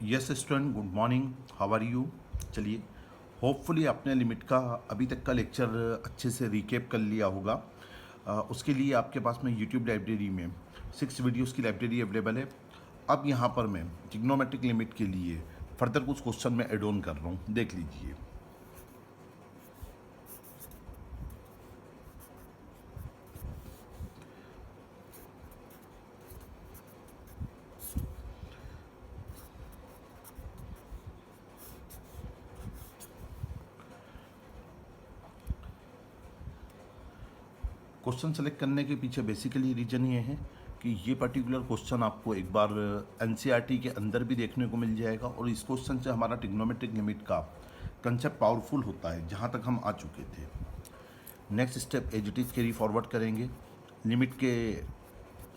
Yes student, good morning, how are you. चलिए, hopefully आपने limit का अभी तक का लेक्चर अच्छे से रिकेप कर लिया होगा। उसके लिए आपके पास में यूट्यूब लाइब्रेरी में 6 वीडियोस की लाइब्रेरी अवेलेबल है। अब यहाँ पर मैं ट्रिग्नोमेट्रिक लिमिट के लिए फर्दर कुछ क्वेश्चन में एड ऑन कर रहा हूँ, देख लीजिए। क्वेश्चन सेलेक्ट करने के पीछे बेसिकली रीजन ये है कि ये पर्टिकुलर क्वेश्चन आपको एक बार एनसीईआरटी के अंदर भी देखने को मिल जाएगा और इस क्वेश्चन से हमारा ट्रिग्नोमेट्रिक लिमिट का कंसेप्ट पावरफुल होता है, जहाँ तक हम आ चुके थे। Next step as it is carry forward करेंगे। लिमिट के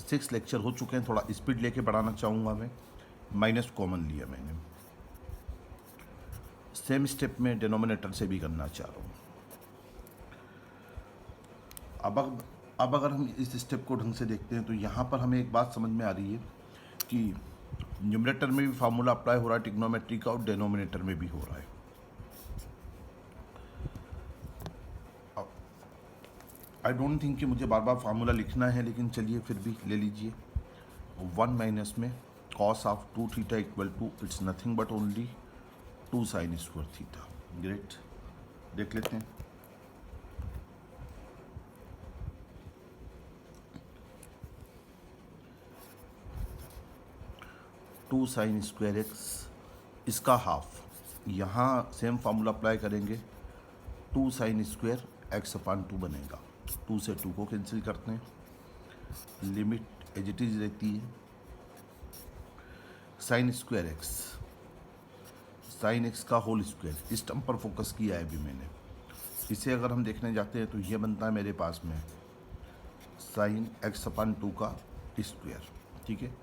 6 लेक्चर हो चुके हैं, थोड़ा स्पीड लेके बढ़ाना चाहूँगा मैं। माइनस कॉमन लिया मैंने, सेम स्टेप में डिनोमिनेटर से भी करना चाह रहा हूँ। अब अगर हम इस स्टेप को ढंग से देखते हैं तो यहाँ पर हमें एक बात समझ में आ रही है कि न्यूमरेटर में भी फार्मूला अप्लाई हो रहा है ट्रिग्नोमेट्री का और डिनोमिनेटर में भी हो रहा है। आई डोंट थिंक कि मुझे बार बार फार्मूला लिखना है, लेकिन चलिए फिर भी ले लीजिए। 1 में cos of 2 theta equal to it's nothing but only 2 sine square theta. Great, देख लेते हैं। टू साइन स्क्वायर एक्स, इसका हाफ, यहाँ सेम फार्मूला अप्लाई करेंगे। 2 साइन स्क्वायर एक्स अपान 2 बनेगा। 2 से 2 को कैंसिल करते हैं, लिमिट एज इट इज रहती है। Sign square x, sine x का होल स्क्वायर, इस टर्म पर फोकस किया है अभी मैंने। इसे अगर हम देखने जाते हैं तो ये बनता है मेरे पास में साइन एक्स अपान 2 का स्क्वायर। ठीक है,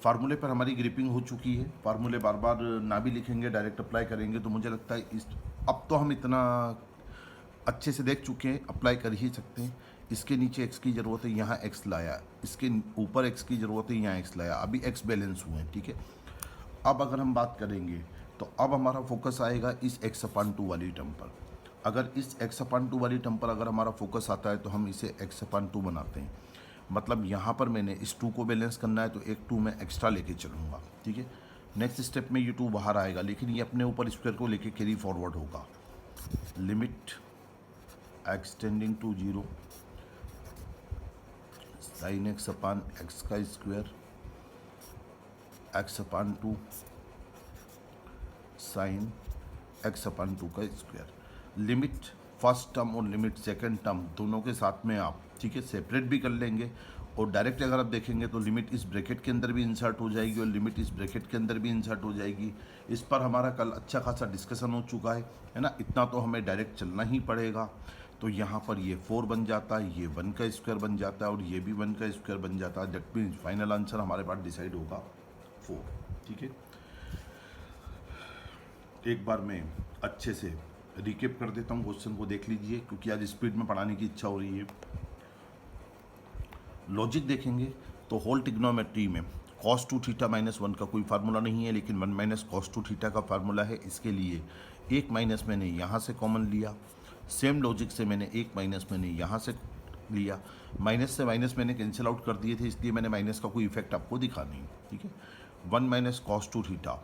फार्मूले पर हमारी ग्रिपिंग हो चुकी है। फार्मूले बार बार ना भी लिखेंगे, डायरेक्ट अप्लाई करेंगे तो मुझे लगता है अब तो हम इतना अच्छे से देख चुके हैं, अप्लाई कर ही सकते हैं। इसके नीचे एक्स की ज़रूरत है, यहाँ एक्स लाया। इसके ऊपर एक्स की ज़रूरत है, यहाँ एक्स लाया। अभी एक्स बैलेंस हुए हैं। ठीक है, अब अगर हम बात करेंगे तो अब हमारा फोकस आएगा इस एक्स अपान 2 वाली टर्म पर। अगर इस एक्स अपान 2 वाली टर्म पर अगर हमारा फोकस आता है तो हम इसे एक्स अपान 2 बनाते हैं। मतलब यहाँ पर मैंने इस 2 को बैलेंस करना है तो एक 2 मैं एक्स्ट्रा लेके चलूँगा। ठीक है, नेक्स्ट स्टेप में ये 2 बाहर आएगा, लेकिन ये अपने ऊपर स्क्वायर को लेके कैरी फॉरवर्ड होगा। Limit extending to 0 sine x upon x का square x upon 2 sine x upon 2 का स्क्वायर। लिमिट फर्स्ट टर्म और लिमिट सेकंड टर्म दोनों के साथ में आप ठीक है सेपरेट भी कर लेंगे, और डायरेक्ट अगर आप देखेंगे तो लिमिट इस ब्रैकेट के अंदर भी इंसर्ट हो जाएगी और लिमिट इस ब्रैकेट के अंदर भी इंसर्ट हो जाएगी। इस पर हमारा कल अच्छा खासा डिस्कशन हो चुका है ना। इतना तो हमें डायरेक्ट चलना ही पड़ेगा। तो यहाँ पर ये 4 बन जाता है, ये 1 का स्क्वायर बन जाता है और ये भी 1 का स्क्वायर बन जाता है। दैट मीन्स फाइनल आंसर हमारे पास डिसाइड होगा 4। ठीक है, एक बार मैं अच्छे से रिकेप कर देता हूँ, क्वेश्चन को देख लीजिए, क्योंकि आज स्पीड में पढ़ाने की इच्छा हो रही है। लॉजिक देखेंगे तो होल ट्रिग्नोमेट्री में cos 2 थीटा माइनस 1 का कोई फार्मूला नहीं है, लेकिन 1 माइनस cos 2 थीटा का फार्मूला है। इसके लिए एक माइनस मैंने यहाँ से कॉमन लिया। सेम लॉजिक से मैंने एक माइनस मैंने यहाँ से लिया। माइनस से माइनस मैंने कैंसिल आउट कर दिए थे, इसलिए मैंने माइनस का कोई इफेक्ट आपको दिखा नहीं। ठीक है, 1 minus cos 2 theta,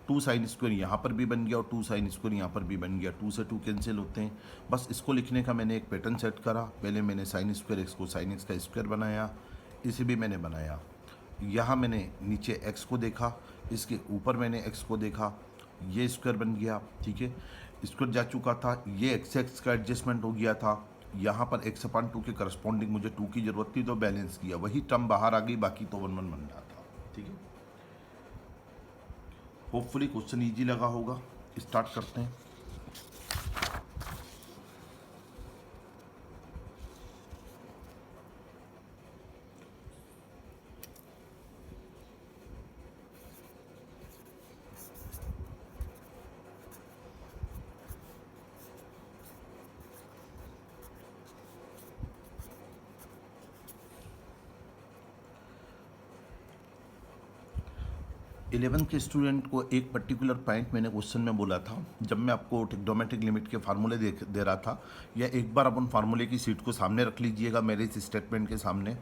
2 sine square यहाँ पर भी बन गया और 2 साइन स्क्वायर यहाँ पर भी बन गया। 2 से 2 कैंसिल होते हैं। बस इसको लिखने का मैंने एक पैटर्न सेट करा। पहले मैंने साइन स्क्वायर एक्स को साइन एक्स का स्क्वायर बनाया, इसे भी मैंने बनाया। यहाँ मैंने नीचे एक्स को देखा, इसके ऊपर मैंने एक्स को देखा, ये स्क्वायर बन गया। ठीक है, स्क्वायर जा चुका था, ये एक्स एक्स का एडजस्टमेंट हो गया था। यहाँ पर एक्स अपान 2 के करस्पॉन्डिंग मुझे 2 की ज़रूरत थी तो बैलेंस किया, वही टर्म बाहर आ गई, बाकी तो 1 1 बन रहा था। ठीक है, होपफुली क्वेश्चन ईजी लगा होगा। स्टार्ट करते हैं। 11 के स्टूडेंट को एक पर्टिकुलर पॉइंट मैंने क्वेश्चन में बोला था, जब मैं आपको ट्रिग्नोमेट्रिक लिमिट के फार्मूले दे रहा था, या एक बार अपन फार्मूले की सीट को सामने रख लीजिएगा मेरे इस स्टेटमेंट के सामने,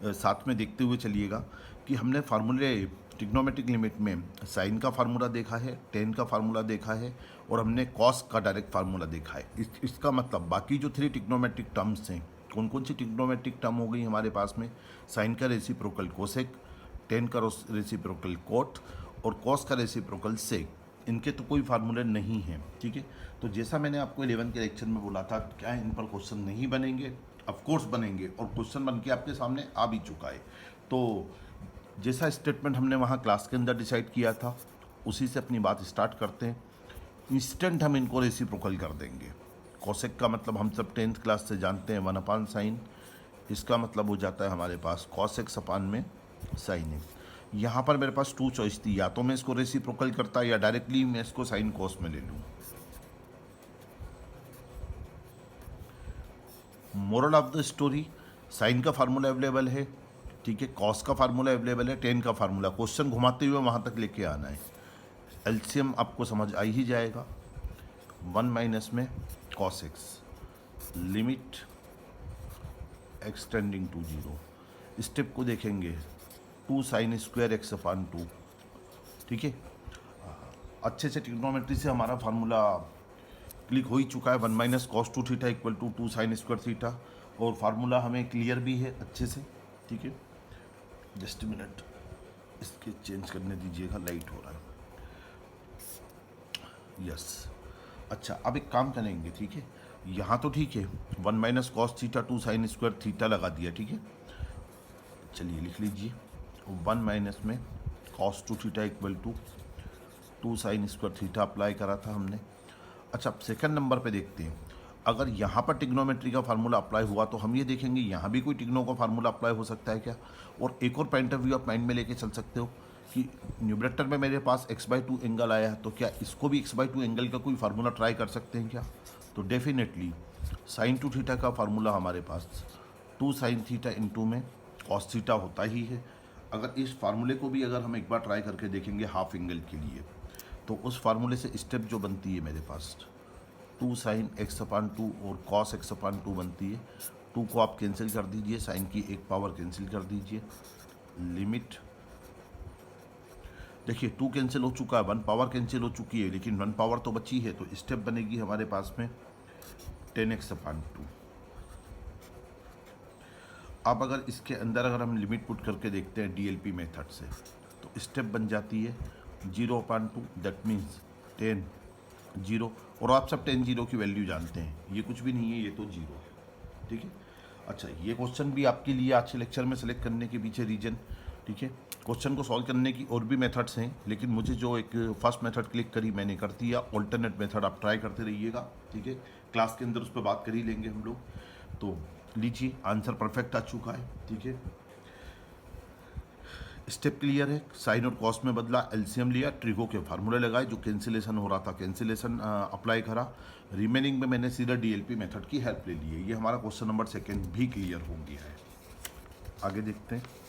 साथ में देखते हुए चलिएगा कि हमने फार्मूले ट्रिग्नोमेट्रिक लिमिट में साइन का फार्मूला देखा है, टेन का फार्मूला देखा है, और हमने कॉस का डायरेक्ट फार्मूला देखा है। इसका मतलब बाकी जो 3 ट्रिग्नोमेट्रिक टर्म्स हैं, कौन कौन सी ट्रिग्नोमेट्रिक टर्म हो गई हमारे पास में? साइन का रेसिप्रोकल कोसेक, टेन का रेसिप्रोकल कोट, और कॉस का रेसिप्रोकल सेक। इनके तो कोई फार्मूले नहीं हैं, ठीक है। तो जैसा मैंने आपको 11 के लेक्चर में बोला था, क्या इन पर क्वेश्चन नहीं बनेंगे? ऑफ कोर्स बनेंगे, और क्वेश्चन बन के आपके सामने आ भी चुका है। तो जैसा स्टेटमेंट हमने वहाँ क्लास के अंदर डिसाइड किया था, उसी से अपनी बात स्टार्ट करते हैं। इंस्टेंट हम इनको रेसिप्रोकल कर देंगे। कोसेक का मतलब हम सब 10th क्लास से जानते हैं, 1/sin। इसका मतलब हो जाता है हमारे पास cos x अपान में sin x। यहाँ पर मेरे पास 2 चॉइस थी, या तो मैं इसको रेसिप्रोकल करता या डायरेक्टली मैं इसको साइन कॉस में ले लूँ। Moral of the story, sine का फार्मूला अवेलेबल है, ठीक है, कॉस का फार्मूला अवेलेबल है, टेन का फार्मूला। क्वेश्चन घुमाते हुए वहाँ तक लेके आना है। एलसीएम आपको समझ आ ही जाएगा। 1 माइनस में cos x, limit x tending to 0। Step को देखेंगे, 2 sin स्क्वायर x अपान 2, ठीक है। अच्छे से ट्रिग्नोमेट्री से हमारा फार्मूला क्लिक हो ही चुका है। 1 minus cos 2 theta equal to 2 sin square theta, और फार्मूला हमें क्लियर भी है अच्छे से, ठीक है। जस्ट मिनट, इसके चेंज करने दीजिएगा, लाइट हो रहा है। यस, अच्छा, अब एक काम करेंगे, ठीक है। यहाँ तो ठीक है, 1 minus cos theta 2 sin square theta लगा दिया, ठीक है। चलिए लिख लीजिए, 1 माइनस में cos 2 theta equal to 2 sin square theta apply करा था हमने। अच्छा, अब सेकंड नंबर पे देखते हैं, अगर यहाँ पर टिग्नोमेट्री का फार्मूला अप्लाई हुआ तो हम ये देखेंगे यहाँ भी कोई टिग्नो का फार्मूला अप्लाई हो सकता है क्या। और एक और पॉइंट ऑफ व्यू आप माइंड में लेके चल सकते हो कि न्यूमरेटर में मेरे पास x/2 एंगल आया है, तो क्या इसको भी x/2 एंगल का कोई फार्मूला ट्राई कर सकते हैं क्या। तो डेफिनेटली sin 2 थीटा का फार्मूला हमारे पास 2 sin थीटा इंटू में cos थीटा होता ही है। अगर इस फार्मूले को भी अगर हम एक बार ट्राई करके देखेंगे हाफ एंगल के लिए, तो उस फार्मूले से स्टेप जो बनती है मेरे पास 2 sin x अपान 2 और cos x अपान 2 बनती है। 2 को आप कैंसिल कर दीजिए, साइन की एक पावर कैंसिल कर दीजिए, लिमिट, देखिए 2 कैंसिल हो चुका है, 1 पावर कैंसिल हो चुकी है, लेकिन 1 पावर तो बची है। तो स्टेप बनेगी हमारे पास में 10x अपान 2। अब अगर इसके अंदर अगर हम लिमिट पुट करके देखते हैं डीएलपी मेथड से, तो स्टेप बन जाती है 0/2, दैट मीन्स 10 0। और आप सब 10 0 की वैल्यू जानते हैं, ये कुछ भी नहीं है, ये तो 0 है, ठीक है। अच्छा, ये क्वेश्चन भी आपके लिए आज के लेक्चर में सेलेक्ट करने के पीछे रीजन, ठीक है। क्वेश्चन को सॉल्व करने की और भी मेथड्स हैं, लेकिन मुझे जो एक फर्स्ट मेथड क्लिक करी मैंने कर दिया। ऑल्टरनेट मेथड आप ट्राई करते रहिएगा, ठीक है। क्लास के अंदर उस पर बात कर ही लेंगे हम लोग। तो लीजिए, आंसर परफेक्ट आ चुका है, ठीक है। स्टेप क्लियर है, साइन और कॉस में बदला, एलसीएम लिया, ट्रिगो के फार्मूले लगाए, जो कैंसिलेशन हो रहा था कैंसिलेशन अप्लाई करा, रिमेनिंग में मैंने सीधा डीएलपी मेथड की हेल्प ले ली है। ये हमारा क्वेश्चन नंबर 2 भी क्लियर हो गया है। आगे देखते हैं।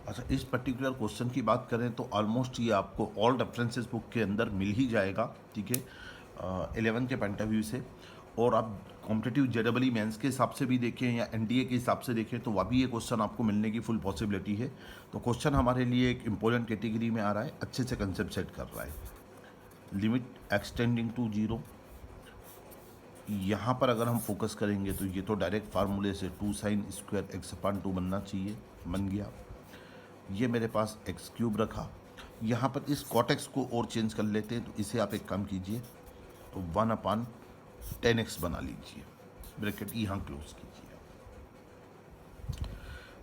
अच्छा, इस पर्टिकुलर क्वेश्चन की बात करें तो ऑलमोस्ट ये आपको ऑल रेफरेंसेस बुक के अंदर मिल ही जाएगा, ठीक है, 11 के पॉइंट ऑफ व्यू से। और आप कॉम्पिटिटिव जेडबल मेंस के हिसाब से भी देखें या एनडीए के हिसाब से देखें, तो वह भी ये क्वेश्चन आपको मिलने की फुल पॉसिबिलिटी है। तो क्वेश्चन हमारे लिए एक इम्पोर्टेंट कैटेगरी में आ रहा है, अच्छे से कंसेप्ट सेट कर रहा है। लिमिट एक्सटेंडिंग टू 0, यहाँ पर अगर हम फोकस करेंगे तो ये तो डायरेक्ट फार्मूले से 2 sin स्क्वायर x अपान 2 बनना चाहिए, बन गया। ये मेरे पास x³ रखा, यहाँ पर इस cot x को और चेंज कर लेते हैं। तो इसे आप एक काम कीजिए, तो 1/10x बना लीजिए, ब्रैकेट यहाँ क्लोज कीजिए।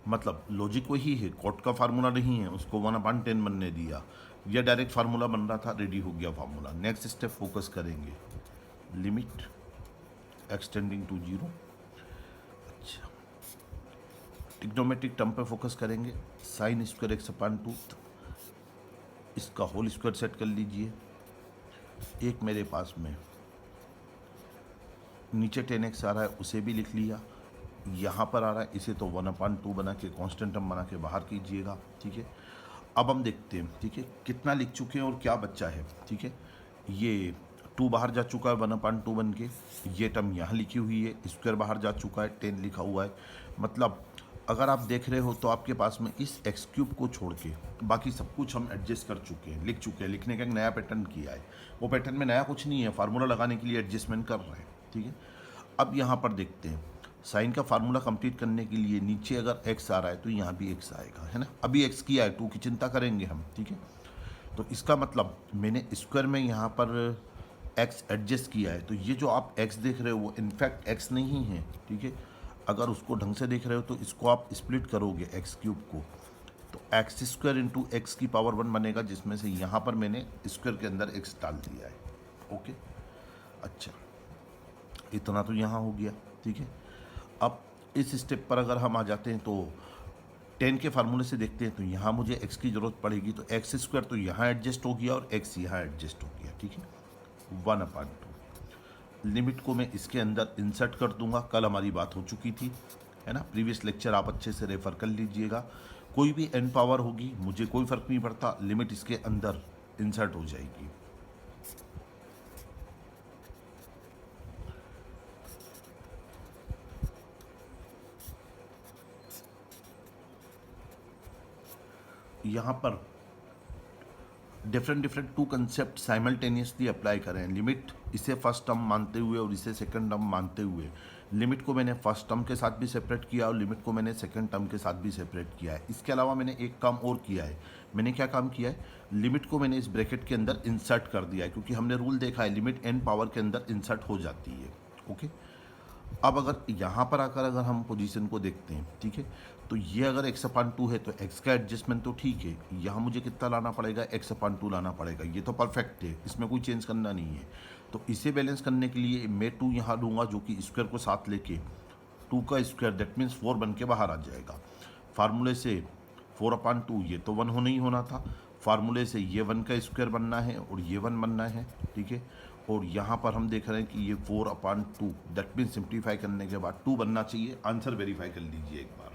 मतलब लॉजिक वही है, cot का फार्मूला नहीं है, उसको 1/10 बनने दिया, ये डायरेक्ट फार्मूला बन रहा था, रेडी हो गया फार्मूला। नेक्स्ट स्टेप फोकस करेंगे, लिमिट एक्सटेंडिंग टू जीरो। अच्छा, ट्रिग्नोमेट्रिक टर्म पे फोकस करेंगे, sign square x upon to, इसका होल स्क्वायर सेट कर लीजिए। एक मेरे पास में नीचे 10x आ रहा है, उसे भी लिख लिया। यहाँ पर आ रहा है, इसे तो 1/2 बना के कांस्टेंट टर्म बना के बाहर कीजिएगा, ठीक है। अब हम देखते हैं, ठीक है, कितना लिख चुके हैं और क्या बच्चा है, ठीक है। ये 2 बाहर जा चुका है 1/2 बन के, ये टर्म यहाँ लिखी हुई है, स्क्वायर बाहर जा चुका है, 10 लिखा हुआ है। मतलब अगर आप देख रहे हो तो आपके पास में इस एक्स क्यूब को छोड़ के बाकी सब कुछ हम एडजस्ट कर चुके हैं, लिख चुके हैं। लिखने का एक नया पैटर्न किया है, वो पैटर्न में नया कुछ नहीं है, फार्मूला लगाने के लिए एडजस्टमेंट कर रहे हैं, ठीक है। अब यहाँ पर देखते हैं, साइन का फार्मूला कंप्लीट करने के लिए नीचे अगर एक्स आ रहा है तो यहाँ भी एक्स आएगा, है ना। अभी एक्स किया है, 2 की चिंता करेंगे हम, ठीक है। तो इसका मतलब मैंने स्क्वायर में यहाँ पर एक्स एडजस्ट किया है, तो ये जो आप एक्स देख रहे हो वो इनफैक्ट एक्स नहीं है, ठीक है। अगर उसको ढंग से देख रहे हो तो इसको आप स्प्लिट करोगे एक्स क्यूब को, तो एक्स स्क्वायर इंटू एक्स की पावर 1 बनेगा, जिसमें से यहाँ पर मैंने स्क्वायर के अंदर एक्स डाल दिया है, ओके। अच्छा, इतना तो यहाँ हो गया, ठीक है। अब इस स्टेप पर अगर हम आ जाते हैं तो 10 के फार्मूले से देखते हैं, तो यहाँ मुझे x की ज़रूरत पड़ेगी, तो एक्स स्क्वायर तो यहाँ एडजस्ट हो गया और x यहाँ एडजस्ट हो गया, ठीक है। 1/2 लिमिट को मैं इसके अंदर इंसर्ट कर दूंगा, कल हमारी बात हो चुकी थी, है ना। प्रीवियस लेक्चर आप अच्छे से रेफर कर लीजिएगा। कोई भी n पावर होगी मुझे कोई फ़र्क नहीं पड़ता, लिमिट इसके अंदर इंसर्ट हो जाएगी। यहाँ पर डिफरेंट 2 कंसेप्ट साइमल्टेनियसली अप्लाई करें। लिमिट इसे फर्स्ट टर्म मानते हुए और इसे सेकंड टर्म मानते हुए, लिमिट को मैंने फर्स्ट टर्म के साथ भी सेपरेट किया और लिमिट को मैंने सेकंड टर्म के साथ भी सेपरेट किया है। इसके अलावा मैंने एक काम और किया है। मैंने क्या काम किया है, लिमिट को मैंने इस ब्रैकेट के अंदर इंसर्ट कर दिया है, क्योंकि हमने रूल देखा है लिमिट n पावर के अंदर इंसर्ट हो जाती है, ओके। अब अगर यहाँ पर आकर अगर हम पोजीशन को देखते हैं, ठीक है, तो ये अगर x/2 है तो x का एडजस्टमेंट तो ठीक है, यहाँ मुझे कितना लाना पड़ेगा, x/2 लाना पड़ेगा। ये तो परफेक्ट है, इसमें कोई चेंज करना नहीं है। तो इसे बैलेंस करने के लिए मैं 2 यहाँ लूँगा, जो कि स्क्वायर को साथ लेके 2 का स्क्वायर दैट मीन्स 4 बन के बाहर आ जाएगा। फार्मूले से 4/2 ये तो 1 होना ही होना था, फार्मूले से ये 1 का स्क्वायर बनना है और ये 1 बनना है, ठीक है। और यहाँ पर हम देख रहे हैं कि ये 4/2 दैट मीन सिंप्लीफाई करने के बाद 2 बनना चाहिए। आंसर वेरीफाई कर लीजिए एक बार,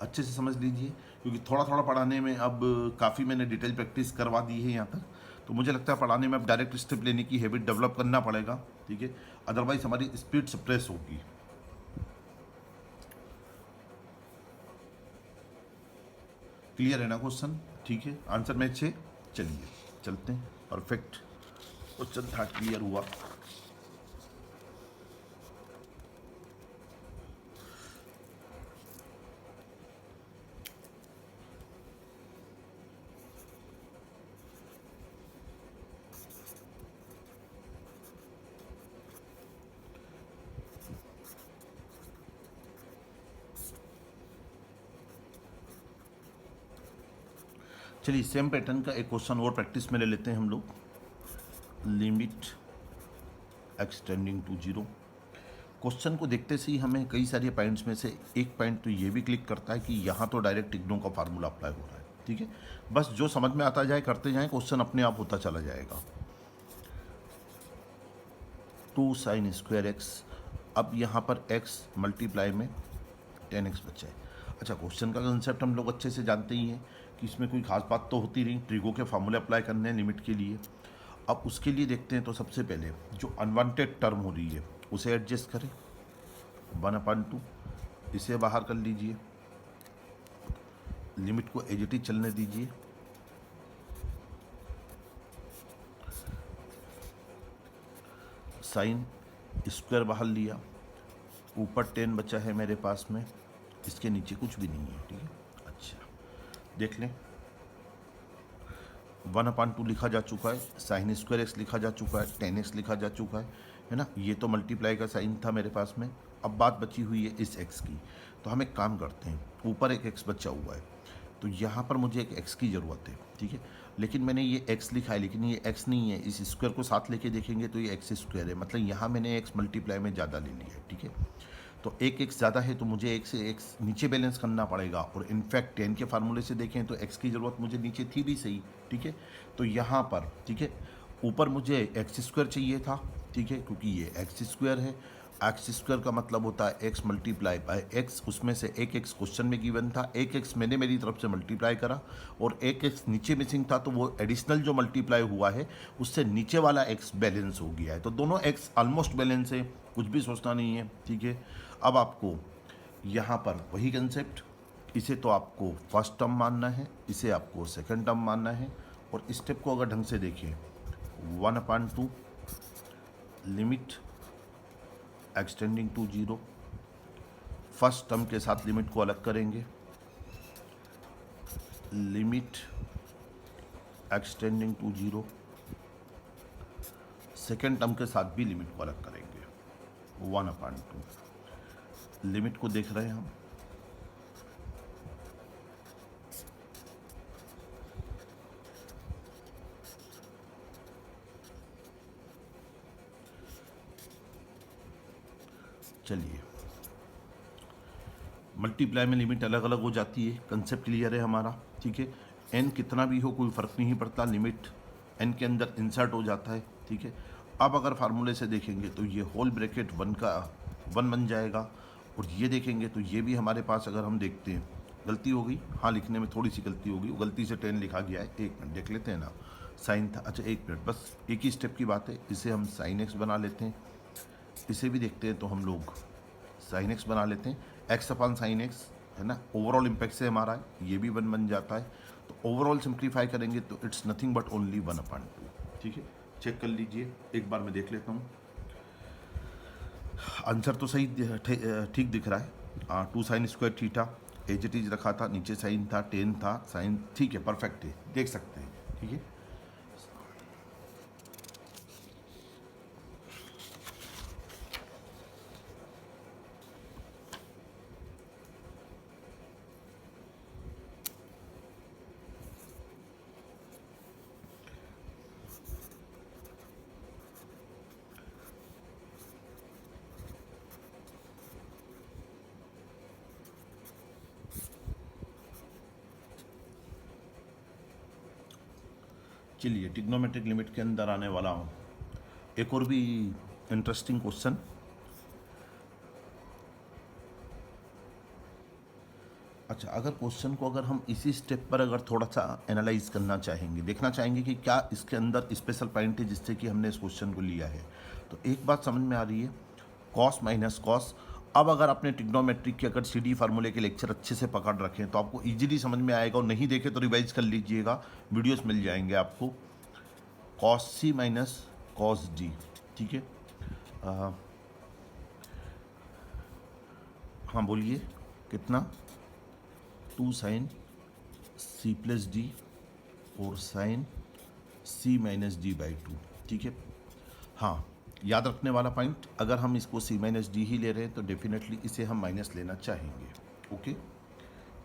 अच्छे से समझ लीजिए, क्योंकि थोड़ा थोड़ा पढ़ाने में अब काफ़ी मैंने डिटेल प्रैक्टिस करवा दी है यहाँ तक, तो मुझे लगता है पढ़ाने में अब डायरेक्ट स्टेप लेने की हैबिट डेवलप करना पड़ेगा, ठीक है। अदरवाइज हमारी स्पीड सप्रेस होगी। क्लियर है ना क्वेश्चन, ठीक है। आंसर में 6, चलिए चलते हैं। परफेक्ट क्वेश्चन था, क्लियर हुआ। चलिए सेम पैटर्न का एक क्वेश्चन और प्रैक्टिस में ले लेते हैं हम लोग। Limit extending to zero. Question को देखते से ही हमें कई सारे पॉइंट्स में से एक पॉइंट तो ये भी क्लिक करता है कि यहाँ तो डायरेक्ट इग्नो का फार्मूला अप्लाई हो रहा है, ठीक है। बस जो समझ में आता जाए करते जाएं, क्वेश्चन अपने आप होता चला जाएगा। 2 sin स्क्वायर एक्स, अब यहाँ पर x मल्टीप्लाई में 10x बचा है। अच्छा, क्वेश्चन का कंसेप्ट हम लोग अच्छे से जानते ही हैं कि इसमें कोई खास बात तो होती नहीं, ट्रिगो के फार्मूले अप्लाई करने हैं लिमिट के लिए। अब उसके लिए देखते हैं, तो सबसे पहले जो अनवांटेड टर्म हो रही है उसे एडजस्ट करें, 1/2 इसे बाहर कर लीजिए, लिमिट को एज इट इज चलने दीजिए। साइन स्क्वायर बाहर लिया, ऊपर 10 बचा है मेरे पास में, इसके नीचे कुछ भी नहीं है, ठीक है। अच्छा, देख लें, 1/2 लिखा जा चुका है, साइन स्क्वायर एक्स लिखा जा चुका है, 10x लिखा जा चुका है ना। ये तो मल्टीप्लाई का साइन था मेरे पास में। अब बात बची हुई है इस x की, तो हम एक काम करते हैं, ऊपर एक x बचा हुआ है, तो यहाँ पर मुझे एक x की ज़रूरत है, ठीक है। लेकिन मैंने ये x लिखा है, लेकिन ये x नहीं है। इस स्क्वायर को साथ लेके देखेंगे तो ये x स्क्वायर है, मतलब यहाँ मैंने x मल्टीप्लाई में ज़्यादा ले लिया है, ठीक है। तो एक x ज़्यादा है तो मुझे एक से x नीचे बैलेंस करना पड़ेगा, और इनफैक्ट टेन के फार्मूले से देखें तो x की ज़रूरत मुझे नीचे थी भी सही, ठीक है। तो यहाँ पर, ठीक है, ऊपर मुझे एक्स स्क्वायर चाहिए था, ठीक है, क्योंकि ये एक्स स्क्वायर है। एक्स स्क्वायर का मतलब होता है एक्स मल्टीप्लाई बाय एक्स, उसमें से एक एक्स क्वेश्चन में गिवन था, एक एक्स मैंने मेरी तरफ से मल्टीप्लाई करा, और एक एक्स नीचे मिसिंग था, तो वो एडिशनल जो मल्टीप्लाई हुआ है उससे नीचे वाला एक्स बैलेंस हो गया है। तो दोनों एक्स ऑलमोस्ट बैलेंस है, कुछ भी सोचना नहीं है, ठीक है। अब आपको यहाँ पर वही कंसेप्ट, इसे तो आपको फर्स्ट टर्म मानना है, इसे आपको सेकंड टर्म मानना है, और स्टेप को अगर ढंग से देखिए, 1/2 limit extending to 0, first term के साथ लिमिट को अलग करेंगे, limit extending to 0, second term के साथ भी लिमिट को अलग करेंगे, 1/2। लिमिट को देख रहे हैं हम, चलिए मल्टीप्लाई में लिमिट अलग अलग हो जाती है, कंसेप्ट क्लियर है हमारा, ठीक है। एन कितना भी हो कोई फ़र्क नहीं पड़ता, लिमिट एन के अंदर इंसर्ट हो जाता है, ठीक है। अब अगर फार्मूले से देखेंगे तो ये होल ब्रैकेट 1 का 1 बन जाएगा, और ये देखेंगे तो ये भी हमारे पास, अगर हम देखते हैं, गलती हो गई, हाँ लिखने में थोड़ी सी गलती हो गई, वो गलती से 10 लिखा गया है। एक मिनट देख लेते हैं ना, साइन था, अच्छा एक मिनट, बस एक ही स्टेप की बात है। इसे हम साइन एक्स बना लेते हैं, इसे भी देखते हैं तो हम लोग साइन एक्स बना लेते हैं, एक्स अपन साइन एक्स है ना, ओवरऑल इम्पैक्ट से हमारा है, ये भी 1 बन जाता है। तो ओवरऑल सिंप्लीफाई करेंगे तो इट्स नथिंग बट ओनली 1/2, ठीक है। चेक कर लीजिए, एक बार मैं देख लेता हूँ, आंसर तो सही ठीक दिख रहा है। 2 sine square theta as it is रखा था, नीचे साइन था, 10 था, साइन ठीक है, परफेक्ट है, देख सकते हैं, ठीक है। चलिए ट्रिग्नोमेट्रिक लिमिट के अंदर आने वाला हूँ, एक और भी इंटरेस्टिंग क्वेश्चन। अच्छा, अगर क्वेश्चन को अगर हम इसी स्टेप पर अगर थोड़ा सा एनालाइज करना चाहेंगे, देखना चाहेंगे कि क्या इसके अंदर स्पेशल पॉइंट है जिससे कि हमने इस क्वेश्चन को लिया है, तो एक बात समझ में आ रही है, कॉस माइनस कॉस। अब अगर आपने ट्रिग्नोमेट्रिक के अगर सीडी फार्मूले के लेक्चर अच्छे से पकड़ रखें तो आपको इजीली समझ में आएगा, और नहीं देखे तो रिवाइज कर लीजिएगा, वीडियोस मिल जाएंगे आपको। Cos C minus cos D, ठीक है। हाँ बोलिए कितना, 2 साइन सी प्लस डी और sine C minus D by 2, ठीक है। हाँ, याद रखने वाला पॉइंट, अगर हम इसको सी माइनस डी ही ले रहे हैं तो डेफिनेटली इसे हम माइनस लेना चाहेंगे, ओके।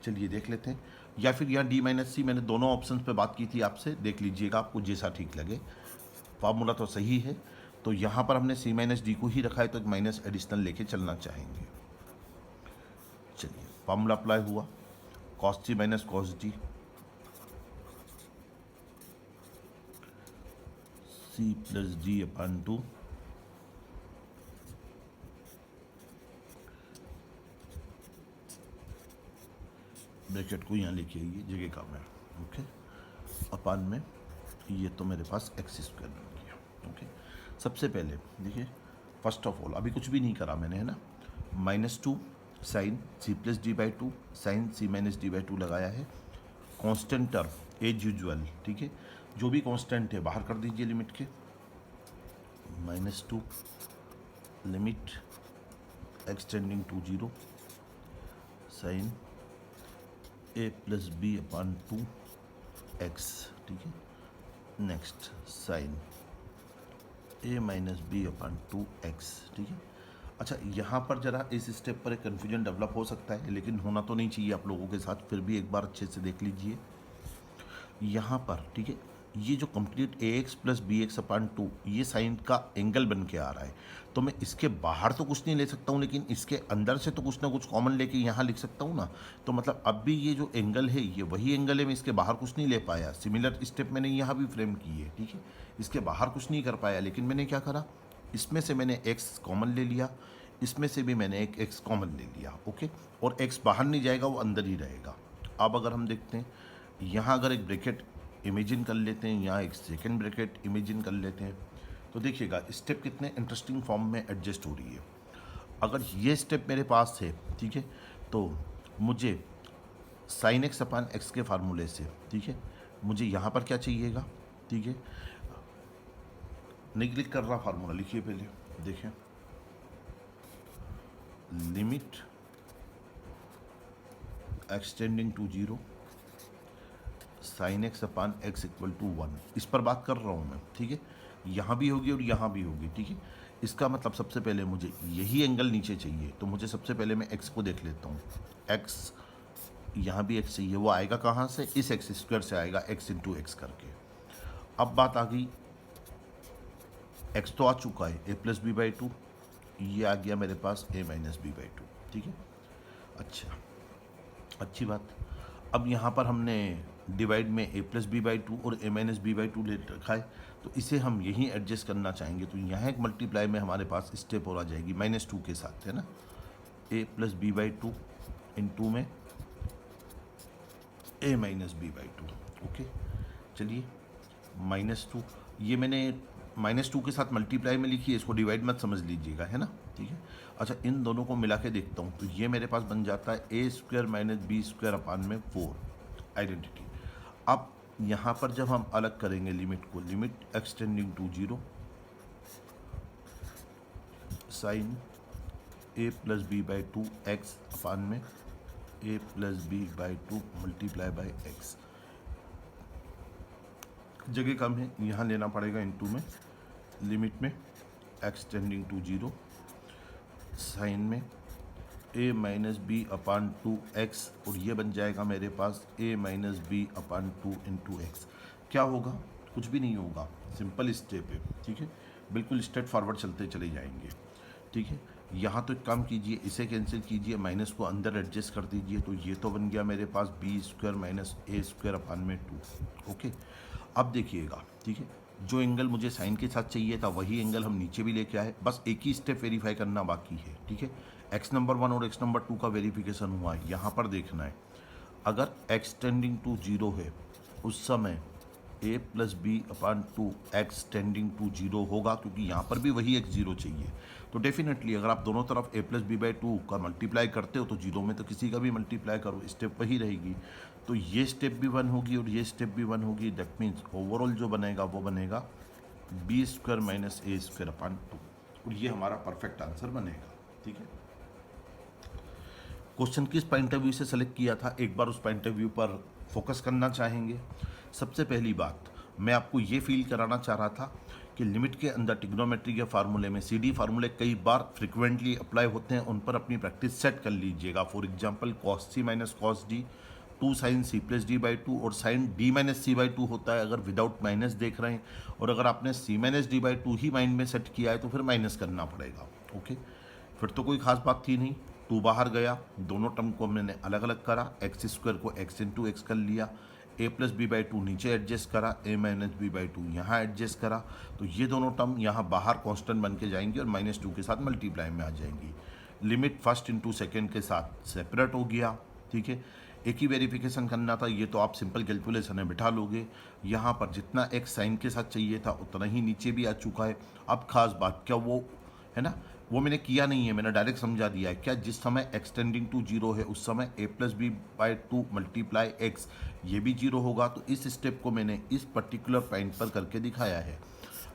चलिए देख लेते हैं, या फिर यहाँ डी माइनस सी, मैंने दोनों ऑप्शन पे बात की थी आपसे, देख लीजिएगा आपको जैसा ठीक लगे, फार्मूला तो सही है। तो यहाँ पर हमने सी माइनस डी को ही रखा है, तो एक माइनस एडिशनल लेके चलना चाहेंगे। चलिए फार्मूला अप्लाई हुआ, cos C minus cos D, C plus D upon 2 bracket को यहाँ लिखिए, ये जगह काम है, ओके, अपान में ये तो मेरे पास एक्स स्क्वायर बन गया, ओके। सबसे पहले देखिए, फर्स्ट ऑफ ऑल अभी कुछ भी नहीं करा मैंने, है ना, -2 sine C plus D by 2 sine C minus D by 2 लगाया है, कांस्टेंट टर्म एज यूजुअल, ठीक है, जो भी कांस्टेंट है बाहर कर दीजिए लिमिट के, -2 limit extending to 0 sine A plus B upon 2 x, ठीक है। Next sine A minus B upon 2 x, ठीक है। अच्छा, यहाँ पर जरा इस स्टेप पर एक कन्फ्यूजन डेवलप हो सकता है, लेकिन होना तो नहीं चाहिए आप लोगों के साथ, फिर भी एक बार अच्छे से देख लीजिए यहाँ पर। ठीक है, ये जो complete A X plus B X upon two ये साइन का एंगल बन के आ रहा है, तो मैं इसके बाहर तो कुछ नहीं ले सकता हूँ, लेकिन इसके अंदर से तो कुछ ना कुछ कॉमन लेके यहाँ लिख सकता हूँ ना। तो मतलब अब भी ये जो एंगल है ये वही एंगल है, मैं इसके बाहर कुछ नहीं ले पाया। सिमिलर स्टेप मैंने यहाँ भी फ्रेम की है। ठीक है, इसके बाहर कुछ नहीं कर पाया, लेकिन मैंने क्या करा, इसमें से मैंने एक्स कॉमन ले लिया, इसमें से भी मैंने एक एक्स कॉमन ले लिया। ओके, और एक्स बाहर नहीं जाएगा, वो अंदर ही रहेगा। अब अगर हम देखते हैं यहाँ, अगर एक ब्रैकेट इमेजिन कर लेते हैं, यहाँ एक सेकेंड ब्रैकेट इमेजिन कर लेते हैं, तो देखिएगा स्टेप कितने इंटरेस्टिंग फॉर्म में एडजस्ट हो रही है। अगर ये स्टेप मेरे पास है, ठीक है, तो मुझे साइन एक्स अपान एक्स के फार्मूले से, ठीक है, मुझे यहाँ पर क्या चाहिएगा, ठीक है, नहीं क्लिक कर रहा फार्मूला, लिखिए पहले, देखें, limit extending to zero sine x upon x equal to 1, इस पर बात कर रहा हूँ मैं। ठीक है, यहाँ भी होगी और यहाँ भी होगी। ठीक है, इसका मतलब सबसे पहले मुझे यही एंगल नीचे चाहिए, तो मुझे सबसे पहले मैं एक्स को देख लेता हूँ। एक्स, यहाँ भी एक्स चाहिए, वो आएगा कहाँ से, इस एक्स स्क्वायर से आएगा, एक्स इंटू एक्स करके। अब बात आ गई, एक्स तो आ चुका है, ए प्लस बी बाई टू, ये आ गया मेरे पास A minus B by to. ठीक है, अच्छा, अच्छी बात। अब यहाँ पर हमने डिवाइड में A plus B by two और ए माइनस बी बाई टू ले रखा है, तो इसे हम यहीं एडजस्ट करना चाहेंगे, तो यहाँ एक मल्टीप्लाई में हमारे पास स्टेप और आ जाएगी माइनस टू के साथ, है ना, A plus B by two into two में A minus B by two. Okay, चलिए, माइनस टू, ये मैंने माइनस टू के साथ मल्टीप्लाई में लिखी है, इसको डिवाइड मत समझ लीजिएगा, है ना। ठीक है, अच्छा, इन दोनों को मिला के देखता हूँ, तो ये मेरे पास बन जाता है A square minus B square upon में 4 आइडेंटिटी। अब यहाँ पर जब हम अलग करेंगे लिमिट को, limit extending to zero sine A plus B by two X upon में A plus B by two multiply by X, जगह कम है, यहाँ लेना पड़ेगा इनटू में, लिमिट में एक्सटेंडिंग टू जीरो साइन में A minus B upon two X, और ये बन जाएगा मेरे पास A minus B upon two into X. क्या होगा, कुछ भी नहीं होगा, सिंपल स्टेप है। ठीक है, बिल्कुल स्ट्रेट फॉरवर्ड चलते चले जाएंगे। ठीक है, यहाँ तो एक काम कीजिए, इसे कैंसिल कीजिए, माइनस को अंदर एडजस्ट कर दीजिए, तो ये तो बन गया मेरे पास बी स्क्वायर माइनस ए स्क्वायर अपान में 2। ओके, अब देखिएगा, ठीक है, जो एंगल मुझे साइन के साथ चाहिए था वही एंगल हम नीचे भी लेके आए, बस एक ही स्टेप वेरीफाई करना बाकी है। ठीक है, एक्स नंबर 1 और एक्स नंबर 2 का वेरिफिकेशन हुआ है, यहाँ पर देखना है, अगर एक्स टेंडिंग टू जीरो है उस समय A plus B upon two X tending to zero होगा, क्योंकि यहाँ पर भी वही एक्स जीरो चाहिए। तो डेफिनेटली अगर आप दोनों तरफ ए प्लस बी बाई टू का मल्टीप्लाई करते हो, तो जीरो में तो किसी का भी मल्टीप्लाई करो, स्टेप वही रहेगी। तो ये स्टेप भी 1 होगी और ये स्टेप भी 1 होगी, दैट मीन्स ओवरऑल जो बनेगा वो बनेगा बी स्क्वायर माइनस ए स्क्वायर अपान 2, और ये हमारा परफेक्ट आंसर बनेगा। ठीक है, क्वेश्चन किस पॉइंट ऑफ व्यू से सेलेक्ट किया था, एक बार उस पॉइंट ऑफ व्यू पर फोकस करना चाहेंगे। सबसे पहली बात, मैं आपको ये फील कराना चाह रहा था कि लिमिट के अंदर ट्रिग्नोमेट्री के फार्मूले में सी डी फार्मूले कई बार फ्रिक्वेंटली अप्लाई होते हैं, उन पर अपनी प्रैक्टिस सेट कर लीजिएगा। For example cos C minus cos D, two sine C plus D by two, और sine D minus C by two होता है अगर विदाउट माइनस देख रहे हैं, और अगर आपने C minus D by two ही माइंड में सेट किया है तो फिर माइनस करना पड़ेगा। ओके, फिर तो कोई खास बात थी नहीं, टू बाहर गया, दोनों टर्म को मैंने अलग अलग करा, एक्स स्क्वायर को एक्स इंटू एक्स कर लिया, ए प्लस बी बाई टू नीचे एडजस्ट करा, ए माइनस बी बाई टू यहाँ एडजस्ट करा, तो ये दोनों टर्म यहाँ बाहर कांस्टेंट बन के जाएंगी और माइनस टू के साथ मल्टीप्लाई में आ जाएंगी। लिमिट फर्स्ट इंटू सेकेंड के साथ सेपरेट हो गया। ठीक है, एक ही वेरिफिकेशन करना था, ये तो आप सिंपल कैलकुलेशन में बिठा लोगे। यहाँ पर जितना एक्स साइन के साथ चाहिए था उतना ही नीचे भी आ चुका है। अब खास बात क्या, वो है ना, वो मैंने किया नहीं है, मैंने डायरेक्ट समझा दिया है। क्या, जिस समय एक्सटेंडिंग टू जीरो है उस समय A plus B by two multiply X ये भी जीरो होगा, तो इस स्टेप को मैंने इस पर्टिकुलर पॉइंट पर करके दिखाया है।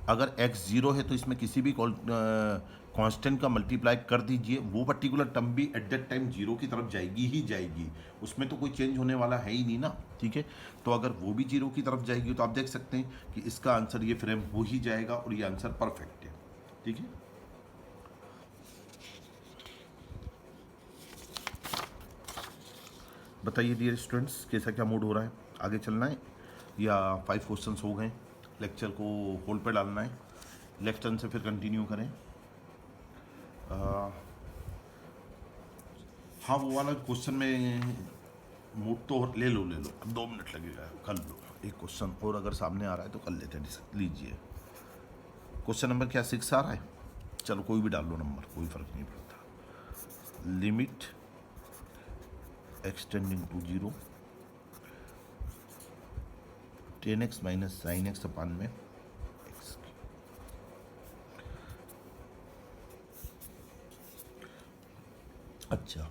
अगर एक्स जीरो है तो इसमें किसी भी कांस्टेंट का मल्टीप्लाई कर दीजिए, वो पर्टिकुलर टर्म भी एट दैट टाइम जीरो की तरफ जाएगी ही जाएगी, उसमें तो कोई चेंज होने वाला है ही नहीं ना। ठीक है, तो अगर वो भी जीरो की तरफ जाएगी तो आप देख सकते हैं कि इसका आंसर ये फ्रेम हो ही जाएगा और ये आंसर परफेक्ट है। ठीक है, बताइए डियर स्टूडेंट्स, कैसा क्या मूड हो रहा है? आगे चलना है या 5 क्वेश्चंस हो गए, लेक्चर को होल्ड पे डालना है, नेक्स्ट टर्न से फिर कंटिन्यू करें? हाँ, वो वाला क्वेश्चन में मूड तो ले लो, अब 2 मिनट लगेगा, कर लो एक क्वेश्चन और, अगर सामने आ रहा है तो कर लेते हैं, लीजिए। क्वेश्चन नंबर क्या 6 आ रहा है? चलो कोई भी डाल लो नंबर, कोई फर्क नहीं पड़ता। Limit extending to 0 10x minus sine x upon में x। अच्छा,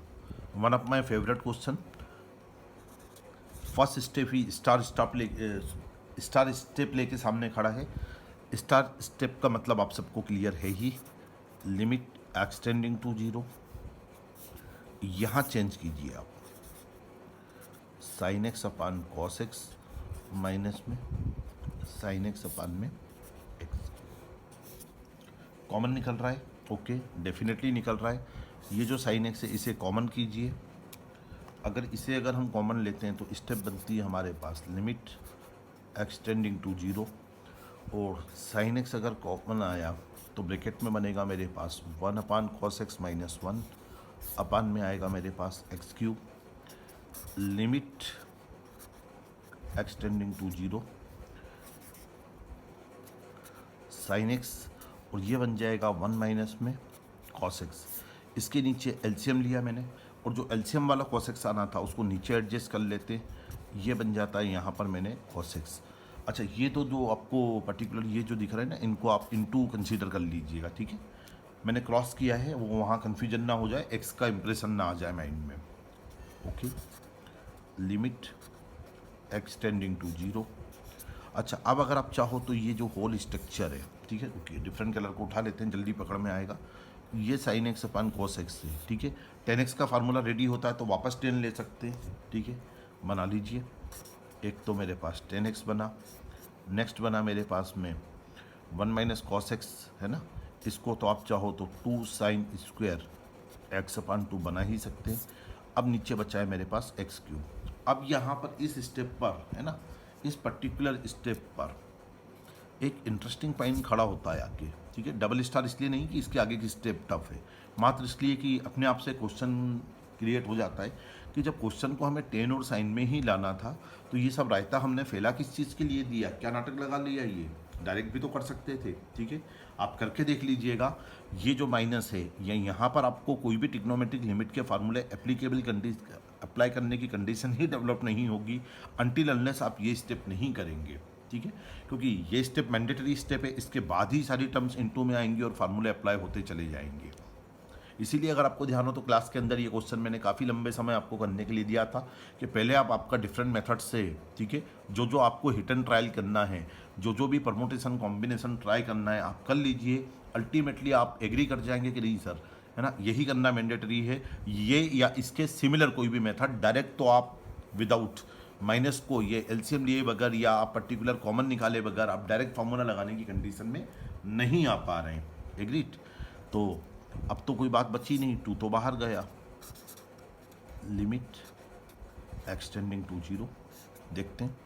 one of my favourite question. First step ही स्टार स्टेप लेके सामने खड़ा है। स्टार स्टेप का मतलब आप सबको क्लियर है ही। लिमिट एक्सटेंडिंग टू 0, यहाँ चेंज कीजिए आप, साइन एक्स अपान कॉस एक्स माइनस में साइन एक्स अपान में एक्स। कॉमन निकल रहा है? ओके, डेफिनेटली निकल रहा है। ये जो साइन एक्स है इसे कॉमन कीजिए। अगर हम कॉमन लेते हैं तो स्टेप बनती है हमारे पास लिमिट एक्सटेंडिंग टू 0, और साइन एक्स अगर कॉमन आया तो ब्रैकेट में बनेगा मेरे पास 1 upon cos x minus 1 upon में आएगा मेरे पास x cube. Limit extending to 0 sine x, और ये बन जाएगा 1 माइनस में कॉस एक्स। इसके नीचे एलसीएम लिया मैंने, और जो एलसीएम वाला कॉस एक्स आना था उसको नीचे एडजस्ट कर लेते, ये बन जाता है यहाँ पर मैंने कॉस एक्स। अच्छा, ये तो जो आपको पर्टिकुलर ये जो दिख रहा है ना, इनको आप इनटू कंसीडर कर लीजिएगा, ठीक है? मैंने क्रॉस किया है, वो वहाँ कन्फ्यूजन ना हो जाए, एक्स का इंप्रेशन ना आ जाए माइंड में। Okay, limit extending to 0। अच्छा, अब अगर आप चाहो तो ये जो होल स्ट्रक्चर है, ठीक है, ओके, डिफरेंट कलर को उठा लेते हैं, जल्दी पकड़ में आएगा। ये साइन एक्स अपान कॉस एक्स है, ठीक है। 10x का फार्मूला रेडी होता है तो वापस 10 ले सकते हैं, ठीक है, बना लीजिए। एक तो मेरे पास 10x बना, नेक्स्ट बना मेरे पास में 1 माइनस कॉस एक्स, है ना। इसको तो आप चाहो तो 2 साइन स्क्वायर एक्स अपान 2 बना ही सकते हैं। अब नीचे बचा है मेरे पास एक्स क्यूब। अब यहाँ पर इस स्टेप पर, है ना, इस पर्टिकुलर स्टेप पर एक इंटरेस्टिंग पॉइंट खड़ा होता है आगे, ठीक है। डबल स्टार इसलिए नहीं कि इसके आगे की स्टेप टफ है, मात्र इसलिए कि अपने आप से क्वेश्चन क्रिएट हो जाता है कि जब क्वेश्चन को हमें 10 और साइन में ही लाना था तो ये सब रायता हमने फेला किस चीज़ के लिए दिया, क्या नाटक लगा लिया, ये डायरेक्ट भी तो कर सकते थे, ठीक है। आप करके देख लीजिएगा। ये जो माइनस है या यहाँ पर आपको कोई भी ट्रिग्नोमेट्रिक लिमिट के फार्मूले अप्लाई करने की कंडीशन ही डेवलप नहीं होगी अनटिल अनलेस आप ये स्टेप नहीं करेंगे, ठीक है। क्योंकि ये स्टेप मैंडेटरी स्टेप है, इसके बाद ही सारी टर्म्स इनटू में आएंगी और फार्मूले अप्लाई होते चले जाएंगे। इसीलिए अगर आपको ध्यान हो तो क्लास के अंदर ये क्वेश्चन मैंने काफ़ी लंबे समय आपको करने के लिए दिया था कि पहले आप आपका डिफरेंट मेथड से, ठीक है, जो आपको हिट एंड ट्रायल करना है, जो भी परमोटेशन कॉम्बिनेशन ट्राई करना है आप कर लीजिए। अल्टीमेटली आप एग्री कर जाएंगे कि नहीं सर, है ना, यही करना मैंडेटरी है, ये या इसके सिमिलर कोई भी मेथड। डायरेक्ट तो आप विदाउट माइनस को ये एलसीएम लिए बगैर या आप पर्टिकुलर कॉमन निकाले बगैर आप डायरेक्ट फार्मूला लगाने की कंडीशन में नहीं आ पा रहे हैं। एग्रीड? तो अब तो कोई बात बची नहीं, 2 तो बाहर गया। लिमिट एक्सटेंडिंग टू 0 देखते हैं।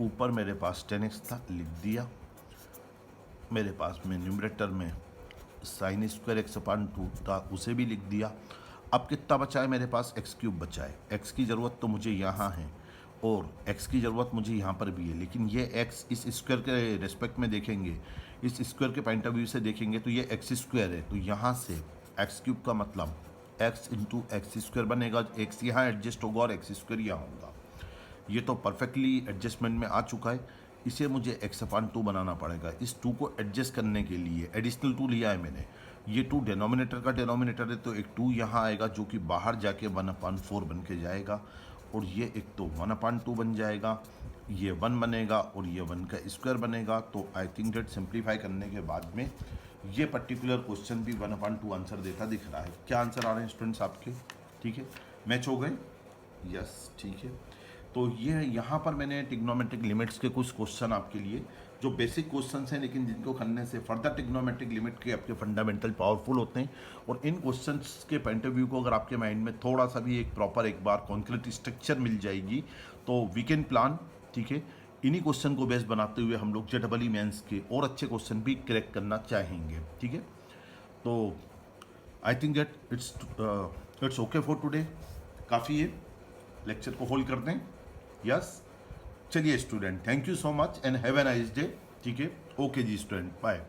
ऊपर मेरे पास 10x था, लिख दिया। मेरे पास में न्यूमरेटर में साइन स्क्वायर एक्स अपान 2 था, उसे भी लिख दिया। अब कितना बचा है मेरे पास? एक्स क्यूब बचा है। एक्स की ज़रूरत तो मुझे यहाँ है और एक्स की ज़रूरत मुझे यहाँ पर भी है, लेकिन ये एक्स इस स्क्वायर के रेस्पेक्ट में देखेंगे, इस स्क्वायर के पॉइंट ऑफ व्यू से देखेंगे तो ये एक्स स्क्वायर है, तो यहाँ से एक्स क्यूब का मतलब एक्स इंटू एक्स स्क्वायर बनेगा। एक्स यहाँ एडजस्ट होगा और एक्स स्क्वायर यहाँ होगा। ये तो परफेक्टली एडजस्टमेंट में आ चुका है। इसे मुझे एक्स अपान 2 बनाना पड़ेगा। इस 2 को एडजस्ट करने के लिए एडिशनल 2 लिया है मैंने। ये 2 डिनोमिनेटर का डिनोमिनेटर है, तो एक 2 यहाँ आएगा जो कि बाहर जाके 1/4 बन के जाएगा, और ये एक तो 1/2 बन जाएगा, ये 1 बनेगा और ये 1 का स्क्वायर बनेगा। तो आई थिंक डेट सिंप्लीफाई करने के बाद में ये पर्टिकुलर क्वेश्चन भी 1/2 आंसर देता दिख रहा है। क्या आंसर आ रहे हैं स्टूडेंट्स आपके? ठीक है, मैच हो गए? यस, ठीक है। तो ये यहाँ पर मैंने ट्रिग्नोमेट्रिक लिमिट्स के कुछ क्वेश्चन आपके लिए, जो बेसिक क्वेश्चन हैं लेकिन जिनको करने से फर्दर ट्रिग्नोमेट्रिक लिमिट के आपके फंडामेंटल पावरफुल होते हैं। और इन क्वेश्चंस के पॉइंट ऑफ व्यू को अगर आपके माइंड में थोड़ा सा भी एक प्रॉपर एक बार कॉन्क्रीट स्ट्रक्चर मिल जाएगी तो वी कैन प्लान, ठीक है। इन्हीं क्वेश्चन को बेस बनाते हुए हम लोग जेईई मेंस के और अच्छे क्वेश्चन भी क्रैक करना चाहेंगे, ठीक है। तो I think that it's okay for today, काफ़ी है, लेक्चर को होल्ड करते हैं। यस, चलिए student, thank you so much and have a nice day, ठीक है। ओके जी स्टूडेंट, बाय।